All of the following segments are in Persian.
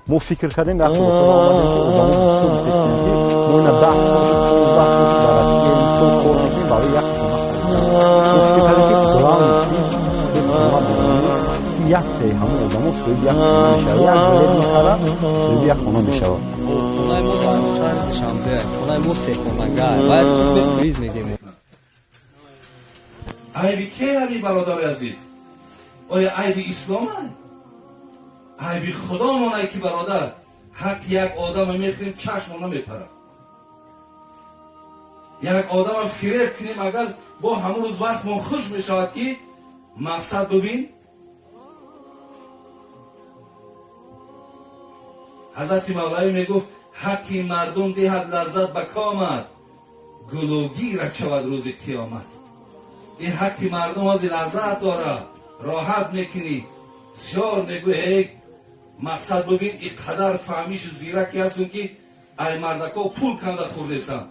ما فکر کردیم وقتی آمدیم که ادامه سود بکنیم که ما اینا 10 سال در روسیه این سال کار میکنیم برای یک خونه خریدیم. ما فکر کردیم که کلان چیز به خونه بگیریم که یک پی همون ادامه سود یک خونه میشه، یک بلد میخره سود یک خونه میشه. خونه ما زنوچار شنبه، خونه ما سه خونگاه باید سود به توریسم میدیم. عیبی که همی برادر عزیز؟ آیا عیبی اسلام هست؟ عیبی خدا مانه که برادر حق یک آدم میخریم چشم نمیپره. یک آدم فریب کنیم اگر با همون روز وقت ما خوش میشود که مقصد ببین. حضرت مولوی میگفت حقی مردم دهد لذت به کامت، گلوگی را شود روز قیامت. این حقی مردم از لذت داره، راحت میکنی. بسیار میگوی مقصد ببین این قدر فهمیش زیرکی هستون که ای مردکا پول کنده خوردستن،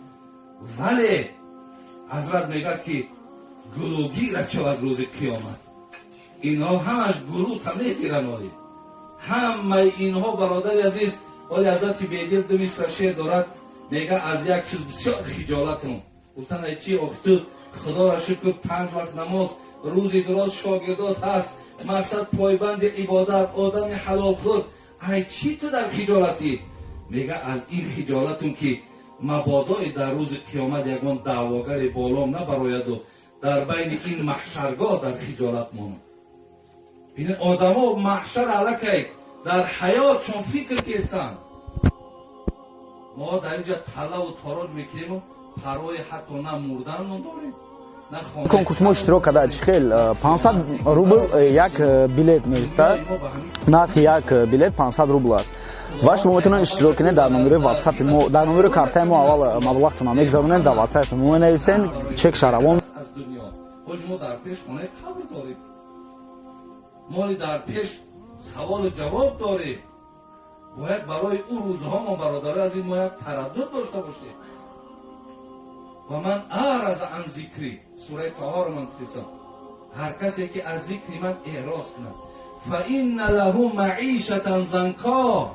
ولی حضرت میگد که گلوگی را شود روز قیامت. اینها همش گروه تا میگیرن. ولی همه اینها برادر عزیز، ولی حضرت بیدیل دمیستر شیر دارد میگه از یک چیز بسیار خجالتم. گفتن ای چی اختو خدا را شکر 5 وقت نماز روزی دراز شاگردات هست، مقصد پایبند عبادت، آدم حلال خور، ای چی تو در خجالتی؟ میگه از این خجالتم که مبادا در روز قیامت یکمان دعواگر بالام نبراید و در بین این محشرگاه در خجالت مانم. این آدم ها محشر علکه در حیات چون فکر کستن. ما در اینجا طلا و تاراج میکنیم و پروای حتی نه مردن نداریم. конкурс мо иштирок карда чихел 500 рубл як билет меистад. нархи як билет 500 рубл аст ва шумо метавонед иштирок кунед дар номери WhatsApp мо, дар номери картаи мо аввал маблағтона мегзаронед, дар WhatsApp мо менависен чек шаравон. ما در پیش خانه قبر داریم، ما در پیش سوال و جواب داریم. باید برای او روزها ما برادر از این ما یک تردد داشته باشیم. و من اعرض عن ذکری، سوره طه رو من گفتم، هر کسی که از ذکر من اعراض کند فإن له معیشة ضنکا،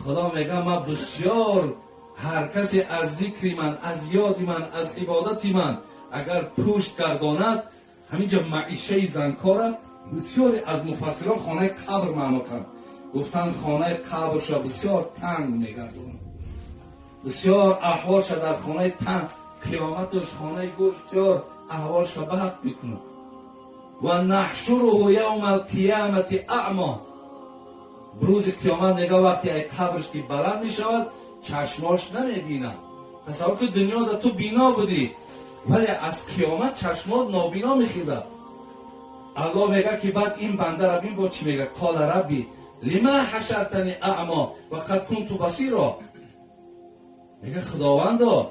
خدا میگه من بسیار هر کسی از ذکر من، از یاد من، از عبادت من اگر پشت گرداند، همینجا معیشه زنکا را بسیاری از مفسران خانه قبر معنا کردند. گفتن خانه قبرش بسیار تنگ میگرداند، بسیار احوالش در خانه تنگ، قیامتش خانه گوش بسیار احوالش بد میکنه. و نحشره یوم القیامت اعما، بروز قیامت نگاه وقتی ای قبرش که بلند میشود چشماش نمیبینه. تصور که دنیا در تو بینا بودی ولی از قیامت چشمات نابینا میخیزد. الله میگه که بعد این بنده را بین با چی میگه؟ قال ربی لما حشرتنی اعما و قد کنت بصیرا. میگه خداوندا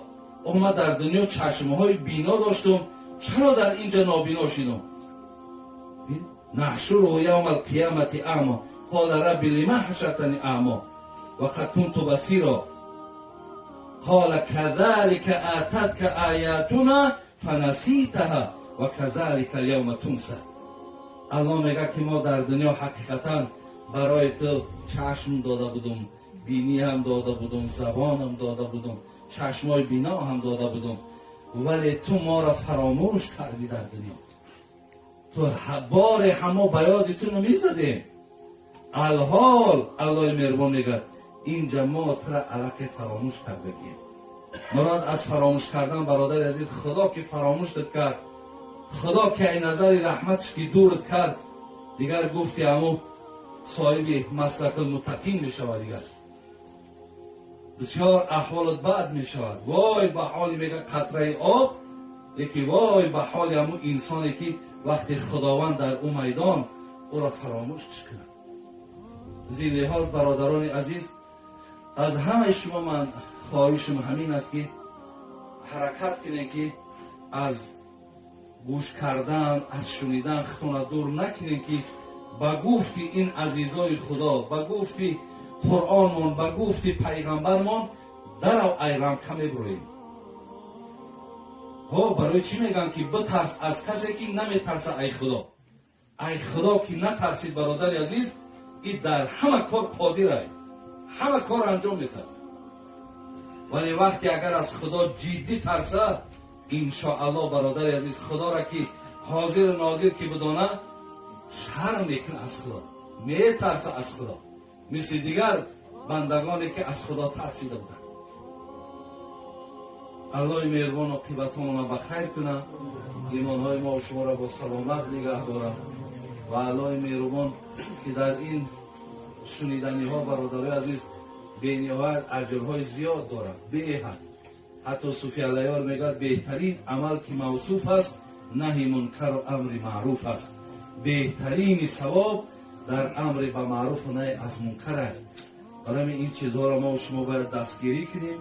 ما در دنیا چشمهای بینا داشتم، چرا در اینجا نابینا شدم؟ نحشره یوم القیامت اعما قال ربی لما حشرتنی اعما و قد کنت بصیرا قال كذلك آتتك آیاتنا فنسیتها و كذلك اليوم تنسی. الله میگه که ما در دنیا حقیقتا برای تو چشم داده بودم، بینی هم داده بودم، زبان هم داده بودم، چشمای بینا هم داده بودم، ولی تو ما را فراموش کردی. در دنیا تو بار همه بیادتون رو میزدیم. الحال الله مهربان میگه اینجا ما تو را علک فراموش کردگیم. مراد از فراموش کردن برادر عزیز، خدا که فراموشت کرد، خدا که این نظر رحمتش که دورت کرد، دیگر گفتی امو صاحب مسلک المتقین میشود. دیگر بسیار احوالت بد میشود. وای به حال میگه قطره آب، یکی وای به حال امو انسانی که وقتی خداوند در اون میدان او را فراموش کنه. زیر لحاظ برادران عزیز، از همه شما من خواهشم همین است که حرکت کنید که از گوش کردن، از شنیدن خودتون دور نکنید که با گفتی این عزیزای خدا، با گفتی قرآنمون، با گفتی پیغمبرمون در او ایران کمی برویم. برای چی میگن که بترس از کسی که نمیترسه ای خدا. ای خدا که نترسید برادر عزیز، این در همه کار قادره. همه کار انجام میکرد. ولی وقتی اگر از خدا جدی ترسه، انشاءالله برادر عزیز، خدا را که حاضر و ناظر که بدانه، شرم میکنه از خدا، میترسه از خدا، مثل دیگر بندگانی که از خدا ترسیده بودند. الله مهربان عاقبتمون را بخیر کنه، ایمانهای ما و شما را با سلامت نگه داره و الله مهربان که در این شنیدنی ها برادر عزیز به نهایت اجرهای زیاد داره، به حد. حتی صوفی علیار میگه بهترین عمل که موصوف است نهی منکر و امر معروف است. بهترین ثواب در امر به معروف و نهی از منکر است. برای این چیزها را ما و شما باید دستگیری کنیم،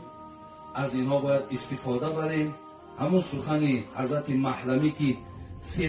از اینها باید استفاده بریم. همون سخن حضرت محلمی که